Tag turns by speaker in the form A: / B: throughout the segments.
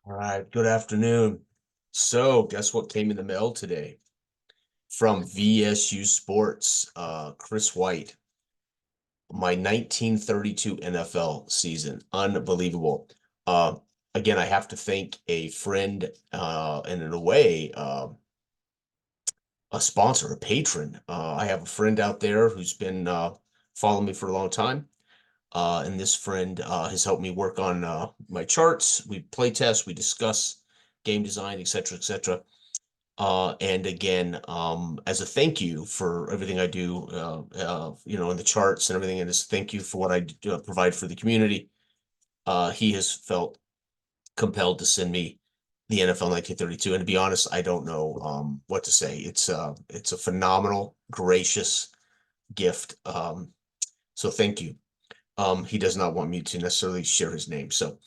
A: All right, good afternoon. So, guess what came in the mail today? From VSU Sports, Chris White, my 1932 NFL season. Unbelievable. Uh, Again, I have to thank a friend, and in a way, a sponsor, a patron. I have a friend out there who's been following me for a long time. And this friend has helped me work on my charts. We play test, we discuss game design, etc., etc. And again, as a thank you for everything I do, in the charts and everything, and as a thank you for what I provide for the community, he has felt compelled to send me the NFL 1932. And to be honest, I don't know what to say. It's a phenomenal, gracious gift. So thank you. He does not want me to necessarily share his name. So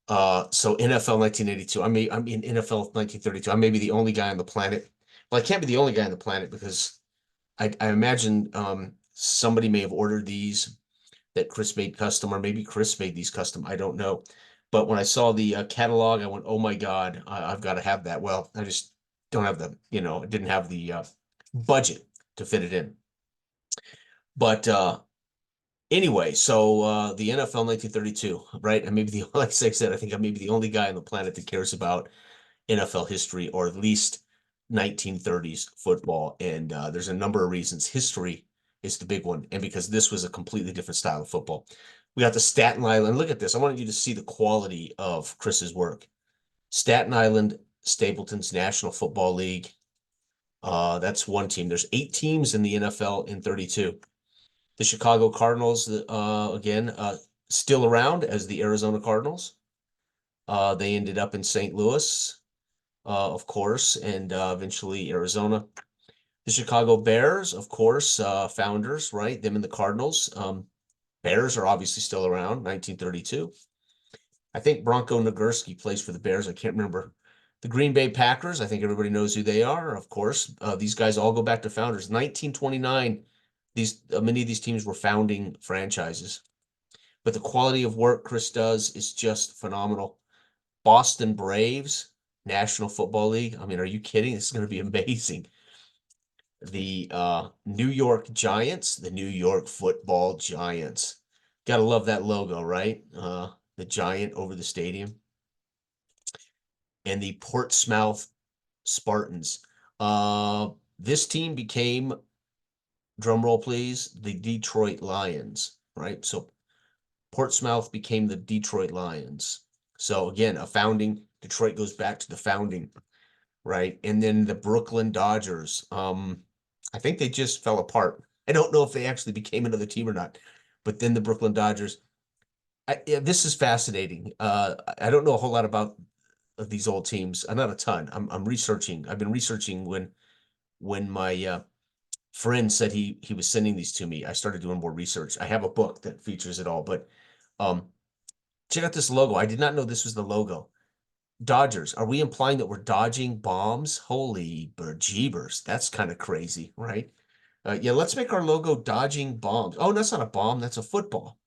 A: NFL 1982. I'm in NFL 1932. I may be the only guy on the planet. Well, I can't be the only guy on the planet because I imagine somebody may have ordered these that Chris made custom, or maybe Chris made these custom. I don't know. But when I saw the catalog, I went, "Oh my God, I've got to have that." Well, I just don't have I didn't have the budget to fit it in. But anyway, so the NFL 1932, right? And maybe like I said, I think I may be the only guy on the planet that cares about NFL history, or at least 1930s football. And there's a number of reasons. History is the big one, and because this was a completely different style of football. We got the Staten Island. Look at this. I wanted you to see the quality of Chris's work. Staten Island Stapleton's National Football League. That's one team. There's 8 teams in the NFL in 32. The Chicago Cardinals, again, still around as the Arizona Cardinals. They ended up in St. Louis, of course, and eventually Arizona. The Chicago Bears, of course, founders, right? Them and the Cardinals. Bears are obviously still around, 1932. I think Bronco Nagurski plays for the Bears. I can't remember. The Green Bay Packers, I think everybody knows who they are, of course. These guys all go back to founders. 1929, many of these teams were founding franchises. But the quality of work Chris does is just phenomenal. Boston Braves, National Football League. I mean, are you kidding? This is going to be amazing. The New York Giants, the New York Football Giants. Gotta love that logo, right? The giant over the stadium. And the Portsmouth Spartans. This team became, drum roll please, the Detroit Lions, right? So Portsmouth became the Detroit Lions. So again, a founding, Detroit goes back to the founding, right? And then the Brooklyn Dodgers. I think they just fell apart. I don't know if they actually became another team or not. But then the Brooklyn Dodgers. Yeah, this is fascinating. I don't know a whole lot about these old teams. Not a ton. I'm researching. I've been researching when my friend said he was sending these to me. I started doing more research. I have a book that features it all, but um, check out this logo. I did not know this was the logo. Dodgers. Are we implying that we're dodging bombs? Holy bejeebers. That's kind of crazy, right? Yeah, let's make our logo dodging bombs. Oh, that's not a bomb. That's a football.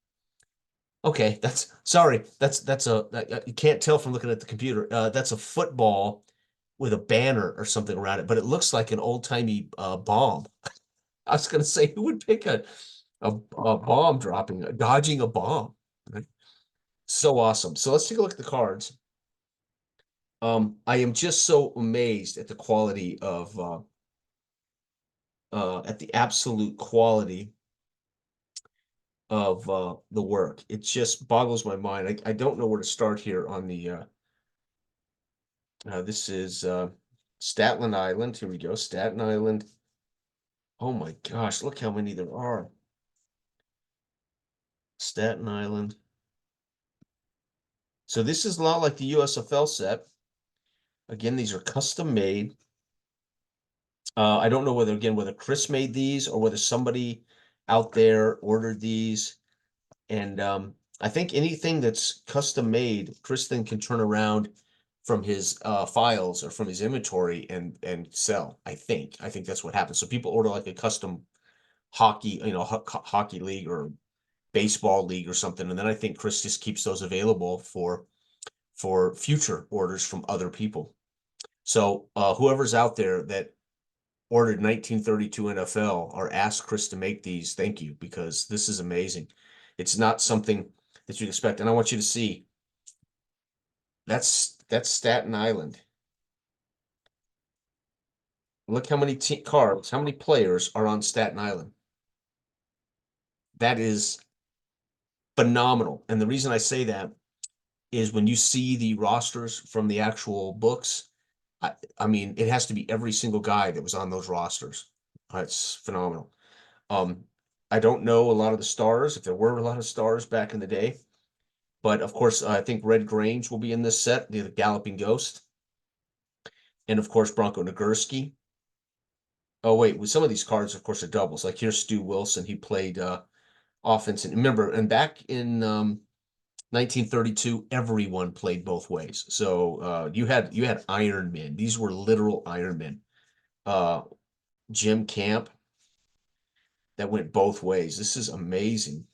A: Okay, that's sorry. You can't tell from looking at the computer. That's a football with a banner or something around it, but it looks like an old-timey bomb. I was going to say, who would pick a bomb dropping, dodging a bomb? Right? So awesome. So let's take a look at the cards. I am just so amazed at the quality of at the absolute quality of the work. It just boggles my mind. I don't know where to start here on the this is Staten Island. Here we go. Staten Island. Oh my gosh, look how many there are. Staten Island. So this is a lot like the USFL set. Again, these are custom made. I don't know whether Chris made these or whether somebody out there ordered these. And I think anything that's custom made, Chris then can turn around from his files or from his inventory and sell. I think that's what happens. So people order like a custom hockey, hockey league or baseball league or something, and then I think Chris just keeps those available for future orders from other people. So whoever's out there that ordered 1932 NFL or asked Chris to make these, thank you, because this is amazing. It's not something that you'd expect. And I want you to see that's Staten Island. Look how many cards, how many players are on Staten Island. That is phenomenal. And the reason I say that is when you see the rosters from the actual books, I mean, it has to be every single guy that was on those rosters. It's phenomenal. Um, I don't know a lot of the stars, if there were a lot of stars back in the day, but of course, I think Red Grange will be in this set, the Galloping Ghost, and of course, Bronco Nagurski. Oh, wait, with some of these cards, of course, are doubles. Like here's Stu Wilson. He played offense. And remember, and back in 1932, everyone played both ways. So you had Iron Men. These were literal Iron Men. Jim Camp that went both ways. This is amazing.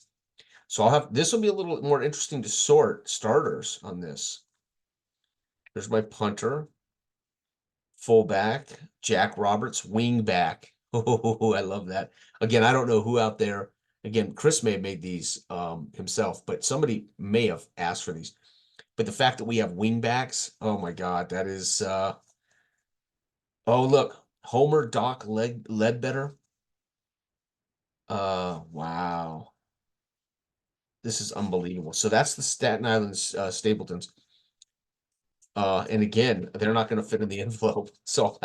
A: So this will be a little more interesting to sort starters on this. There's my punter, fullback, Jack Roberts, wingback. Oh, I love that. Again, I don't know who out there. Again, Chris may have made these himself, but somebody may have asked for these. But the fact that we have wingbacks, oh my God, that is oh look, Homer Doc Ledbetter. Wow. This is unbelievable. So that's the Staten Island Stapletons. And again, they're not going to fit in the envelope, so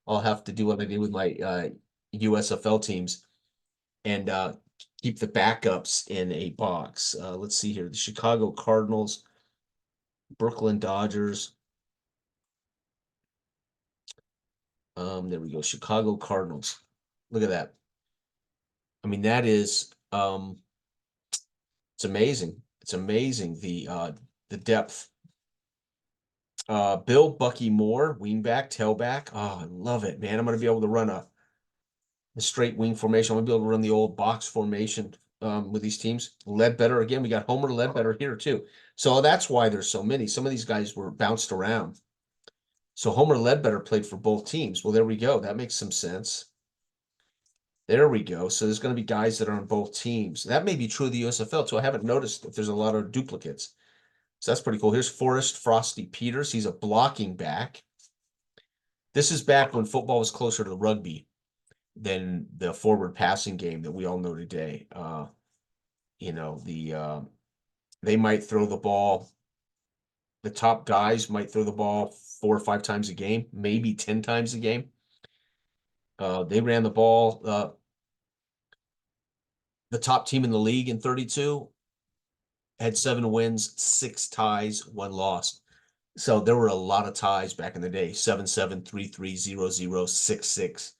A: I'll have to do what I did with my USFL teams and keep the backups in a box. Let's see here: the Chicago Cardinals, Brooklyn Dodgers. There we go, Chicago Cardinals. Look at that. I mean, that is it's amazing. It's amazing the depth. Bill Bucky Moore, wingback, tailback. Oh, I love it, man. I'm gonna be able to run a straight wing formation. I'm gonna be able to run the old box formation with these teams. Ledbetter again. We got Homer Ledbetter here too. So that's why there's so many. Some of these guys were bounced around. So Homer Ledbetter played for both teams. Well, there we go. That makes some sense. There we go. So there's going to be guys that are on both teams. That may be true of the USFL too. I haven't noticed if there's a lot of duplicates. So that's pretty cool. Here's Forrest Frosty Peters. He's a blocking back. This is back when football was closer to rugby than the forward passing game that we all know today. They might throw the ball. The top guys might throw the ball 4 or 5 times a game, maybe 10 times a game. They ran the ball. The top team in the league in 32 had 7 wins, 6 ties, 1 loss. So there were a lot of ties back in the day: 7-7, 3-3, 0-0, 6-6.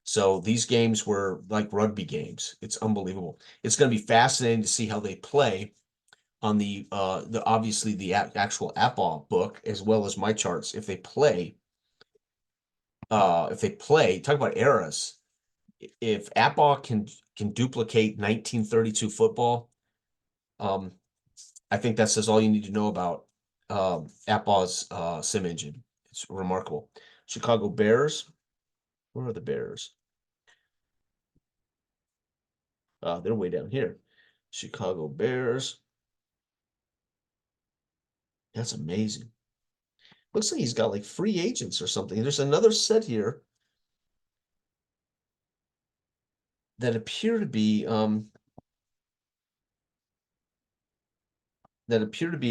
A: So these games were like rugby games. It's unbelievable. It's going to be fascinating to see how they play on the obviously the actual Apple book as well as my charts. If they play, talk about eras. If Apple can duplicate 1932 football, I think that says all you need to know about Apple's sim engine. It's remarkable. Chicago Bears. Where are the Bears? They're way down here. Chicago Bears. That's amazing. Looks like he's got like free agents or something. There's another set here that appear to be a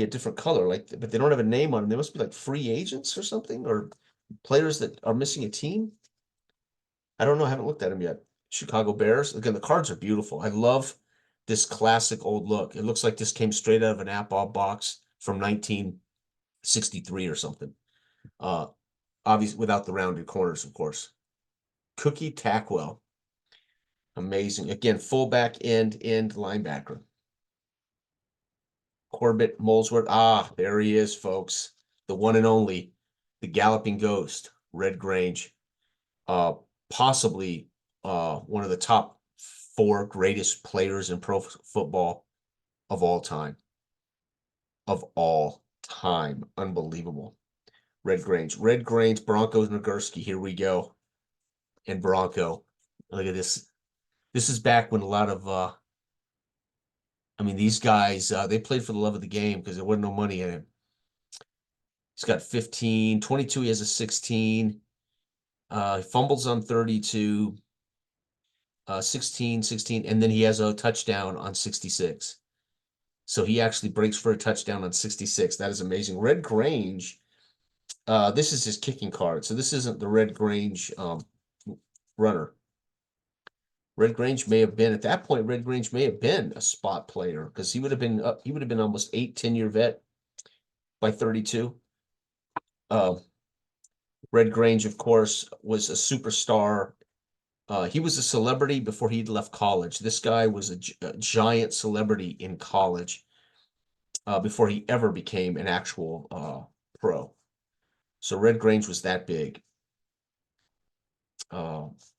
A: different color, like, but they don't have a name on them. They must be like free agents or something, or players that are missing a team. I don't know. I haven't looked at them yet. Chicago Bears. Again, the cards are beautiful. I love this classic old look. It looks like this came straight out of an Apple box from 1963 or something. Obviously without the rounded corners, of course. Cookie Tackwell. Amazing. Again, fullback, end linebacker. Corbett Molesworth. Ah, there he is, folks. The one and only, the Galloping Ghost, Red Grange. Possibly one of the top 4 greatest players in pro football of all time. Of all time. Unbelievable. Red Grange, Broncos, Nagurski. Here we go. And Bronco. Look at this. This is back when a lot of I mean, these guys, they played for the love of the game because there wasn't no money in it. He's got 15, 22, he has a 16. He fumbles on 32, 16, and then he has a touchdown on 66. So he actually breaks for a touchdown on 66. That is amazing. Red Grange, this is his kicking card. So this isn't the Red Grange runner. Red Grange may have been, at that point, Red Grange may have been a spot player because he would have been almost 10-year vet by 32. Red Grange, of course, was a superstar. He was a celebrity before he'd left college. This guy was a giant celebrity in college before he ever became an actual pro. So Red Grange was that big.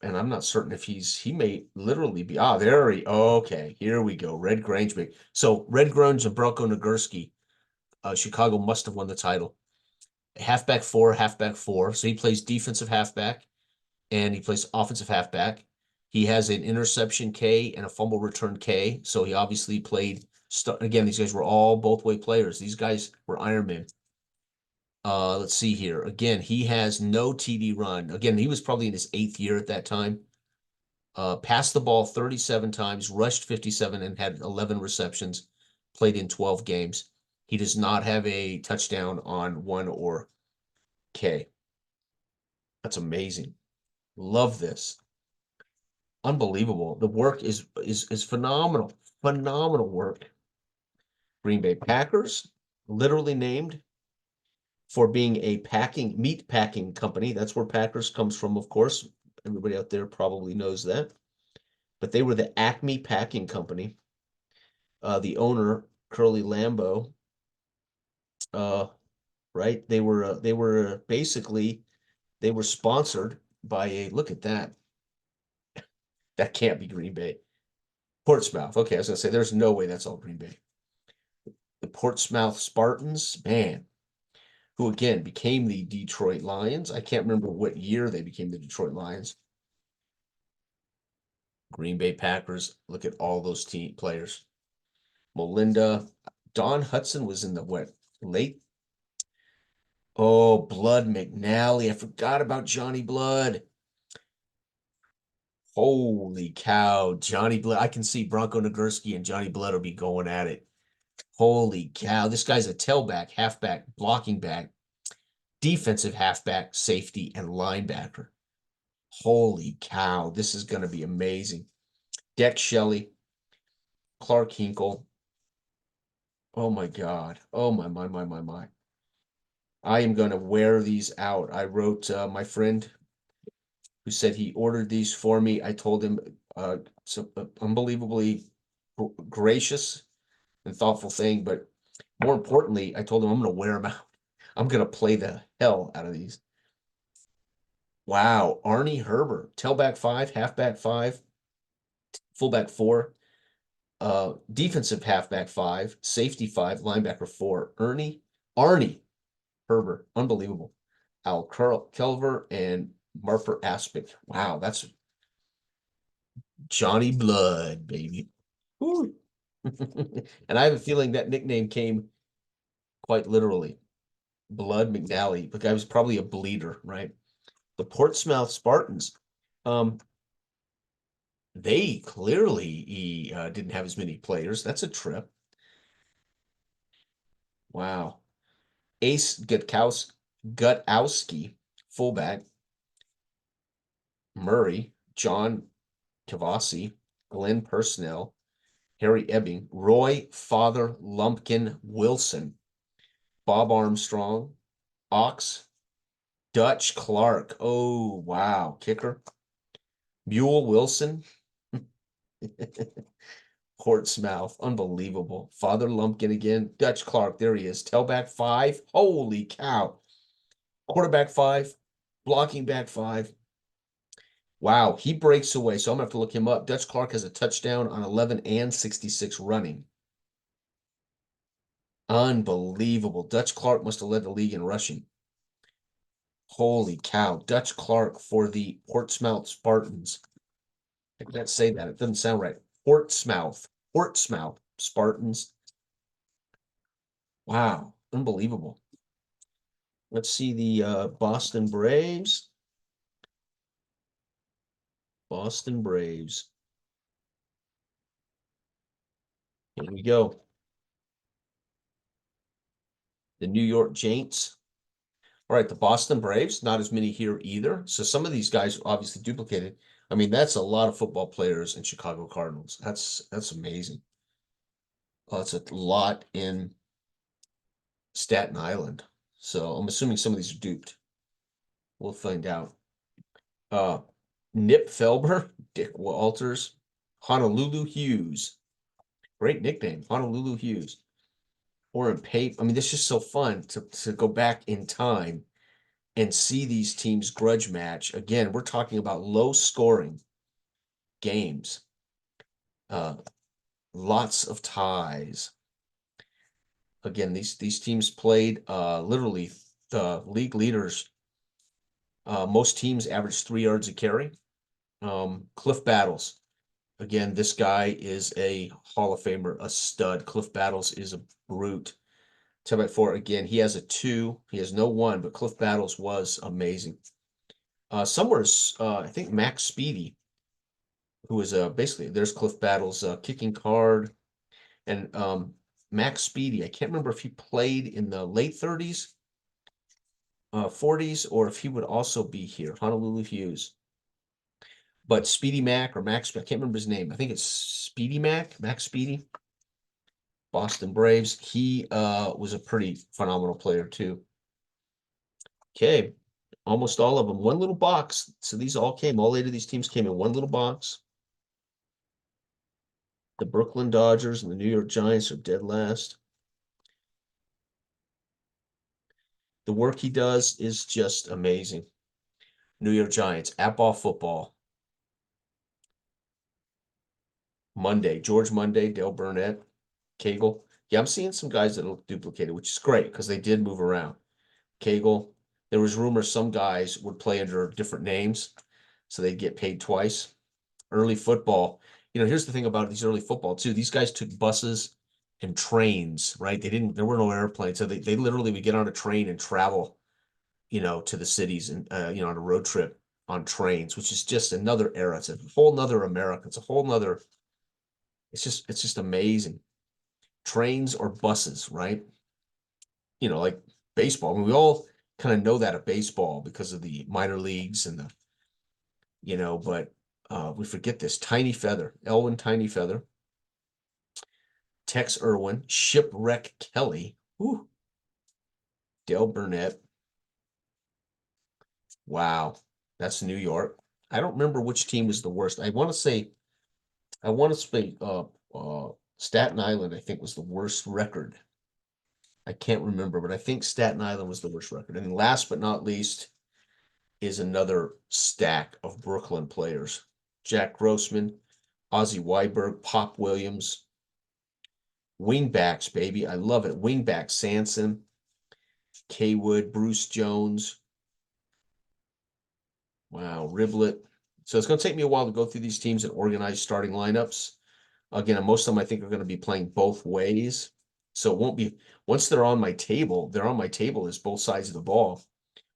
A: And I'm not certain if he may literally be, okay, here we go. Red Grange big. So Red Grange and Bronco Nagurski, Chicago must have won the title. Halfback four. So he plays defensive halfback and he plays offensive halfback. He has an interception K and a fumble return K. So he obviously played. Again, these guys were all both way players. These guys were Ironmen. Let's see here. Again, he has no TD run. Again, he was probably in his 8th year at that time. Passed the ball 37 times, rushed 57, and had 11 receptions, played in 12 games. He does not have a touchdown on 1 or K. That's amazing. Love this. Unbelievable. The work is phenomenal. Phenomenal work. Green Bay Packers, literally named for being a meat packing company. That's where Packers comes from, of course. Everybody out there probably knows that. But they were the Acme Packing Company. The owner, Curly Lambeau, right? They were basically they were sponsored by look at that. That can't be Green Bay. Portsmouth. Okay, I was gonna say there's no way that's all Green Bay. The Portsmouth Spartans, man, who again became the Detroit Lions. I can't remember what year they became the Detroit Lions. Green Bay Packers. Look at all those team players. Melinda. Don Hudson was in the late. Oh, Blood McNally. I forgot about Johnny Blood. Holy cow, Johnny Blood. I can see Bronco Nagurski and Johnny Blood will be going at it. Holy cow. This guy's a tailback, halfback, blocking back, defensive halfback, safety, and linebacker. Holy cow. This is going to be amazing. Deck Shelley, Clark Hinkle. Oh my God. Oh my. I am going to wear these out. I wrote my friend who said he ordered these for me. I told him unbelievably gracious and thoughtful thing, but more importantly, I told him I'm going to wear them out. I'm going to play the hell out of these. Wow, Arnie Herbert, tailback 5, halfback 5, fullback 4, defensive halfback 5, safety 5, linebacker 4. Arnie Herbert, unbelievable. Al Kelver and Marfer Aspic. Wow, that's Johnny Blood, baby. And I have a feeling that nickname came quite literally. Blood McNally. The guy was probably a bleeder, right? The Portsmouth Spartans. They clearly didn't have as many players. That's a trip. Wow. Ace Gutowski, fullback. Murray, John Kavasi, Glenn Personnel, Harry Ebbing, Roy Father Lumpkin Wilson, Bob Armstrong, Ox, Dutch Clark. Oh, wow. Kicker. Mule Wilson. Portsmouth. Unbelievable. Father Lumpkin again. Dutch Clark. There he is. Tailback 5. Holy cow. Quarterback 5. Blocking back 5. Wow. He breaks away. So I'm going to have to look him up. Dutch Clark has a touchdown on 11 and 66 running. Unbelievable. Dutch Clark must have led the league in rushing. Holy cow. Dutch Clark for the Portsmouth Spartans. I can't say that. It doesn't sound right. Portsmouth Spartans. Wow. Unbelievable. Let's see the Boston Braves. Boston Braves. Here we go. The New York Giants. All right, the Boston Braves, not as many here either. So some of these guys obviously duplicated. I mean, that's a lot of football players in Chicago Cardinals. That's amazing. That's a lot in Staten Island. So I'm assuming some of these are duped. We'll find out. Uh, Nip Felber, Dick Walters, Honolulu Hughes. Great nickname, Honolulu Hughes. Or in Pape. I mean, this is just so fun to go back in time and see these teams grudge match. Again, we're talking about low scoring games. Lots of ties. Again, these teams played literally the league leaders. Most teams average 3 yards a carry. Cliff Battles. Again, this guy is a Hall of Famer, a stud. Cliff Battles is a brute. 10x4, again, he has a 2. He has no 1, but Cliff Battles was amazing. Somewhere's, I think Max Speedy, who is basically, there's Cliff Battles' kicking card. And Max Speedy, I can't remember if he played in the late 30s, 40s, or if he would also be here, Honolulu Hughes. But Speedy Mac or Max, I can't remember his name. I think it's Speedy Mac, Max Speedy. Boston Braves. He was a pretty phenomenal player too. Okay, almost all of them. One little box. So these all 8 of these teams came in one little box. The Brooklyn Dodgers and the New York Giants are dead last. The work he does is just amazing. New York Giants, at ball football. Monday, George Monday, Dale Burnett, Cagle. Yeah, I'm seeing some guys that look duplicated, which is great because they did move around. Cagle. There was rumors some guys would play under different names, so they'd get paid twice. Early football. Here's the thing about these early football too. These guys took buses and trains, right? There were no airplanes. So they literally would get on a train and travel, to the cities and, on a road trip on trains, which is just another era. It's a whole nother America. It's just amazing. Trains or buses, right? Like baseball. I mean, we all kind of know that of baseball because of the minor leagues and but we forget this. Tiny Feather, Elwin Tiny Feather, Tex Irwin, Shipwreck Kelly, whew, Dale Burnett. Wow, that's New York. I don't remember which team was the worst. I want to say Staten Island, I think, was the worst record. I can't remember, but I think Staten Island was the worst record. And last but not least is another stack of Brooklyn players. Jack Grossman, Ozzie Weiberg, Pop Williams. Wingbacks, baby. I love it. Wingback, Sanson, Kaywood, Bruce Jones. Wow, Riblet. So it's going to take me a while to go through these teams and organize starting lineups. Again, most of them I think are going to be playing both ways. So it won't be, once they're on my table as both sides of the ball,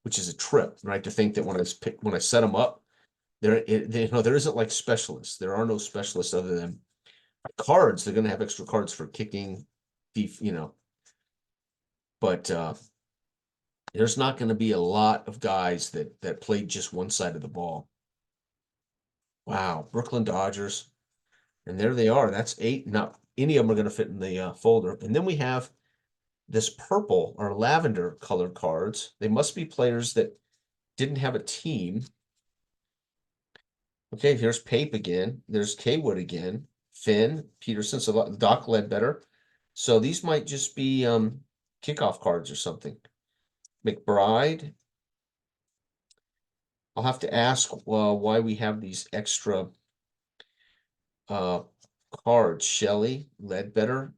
A: which is a trip, right? To think that when I set them up, there isn't like specialists. There are no specialists other than cards. They're going to have extra cards for kicking, but there's not going to be a lot of guys that played just one side of the ball. Wow, Brooklyn Dodgers. And there they are. That's 8. Not any of them are going to fit in the folder. And then we have this purple or lavender colored cards. They must be players that didn't have a team. Okay, here's Pape again. There's Kaywood again. Finn, Peterson, so Doc Ledbetter. So these might just be kickoff cards or something. McBride. I'll have to ask why we have these extra cards. Shelley, Ledbetter.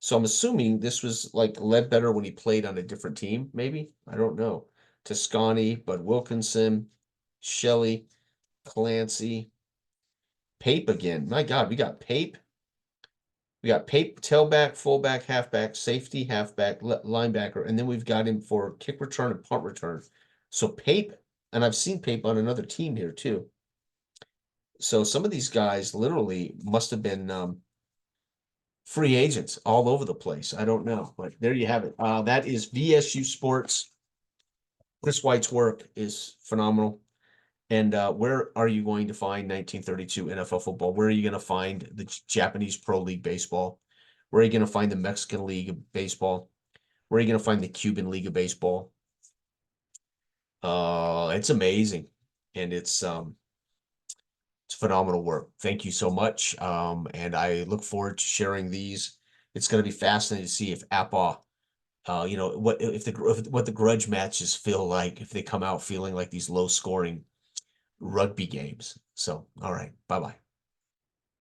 A: So I'm assuming this was like Ledbetter when he played on a different team, maybe? I don't know. Toscani, Bud Wilkinson, Shelley, Clancy, Pape again. My God, we got Pape. We got Pape, tailback, fullback, halfback, safety, halfback, linebacker, and then we've got him for kick return and punt return. So Pape, and I've seen Pape on another team here too. So some of these guys literally must have been free agents all over the place. I don't know, but there you have it. That is VSU Sports. Chris White's work is phenomenal. And where are you going to find 1932 NFL football? Where are you going to find the Japanese Pro League baseball? Where are you going to find the Mexican League of Baseball? Where are you going to find the Cuban League of Baseball? It's amazing, and it's phenomenal work. Thank you so much. And I look forward to sharing these. It's going to be fascinating to see if APA, what the grudge matches feel like if they come out feeling like these low scoring rugby games. So, all right, bye bye.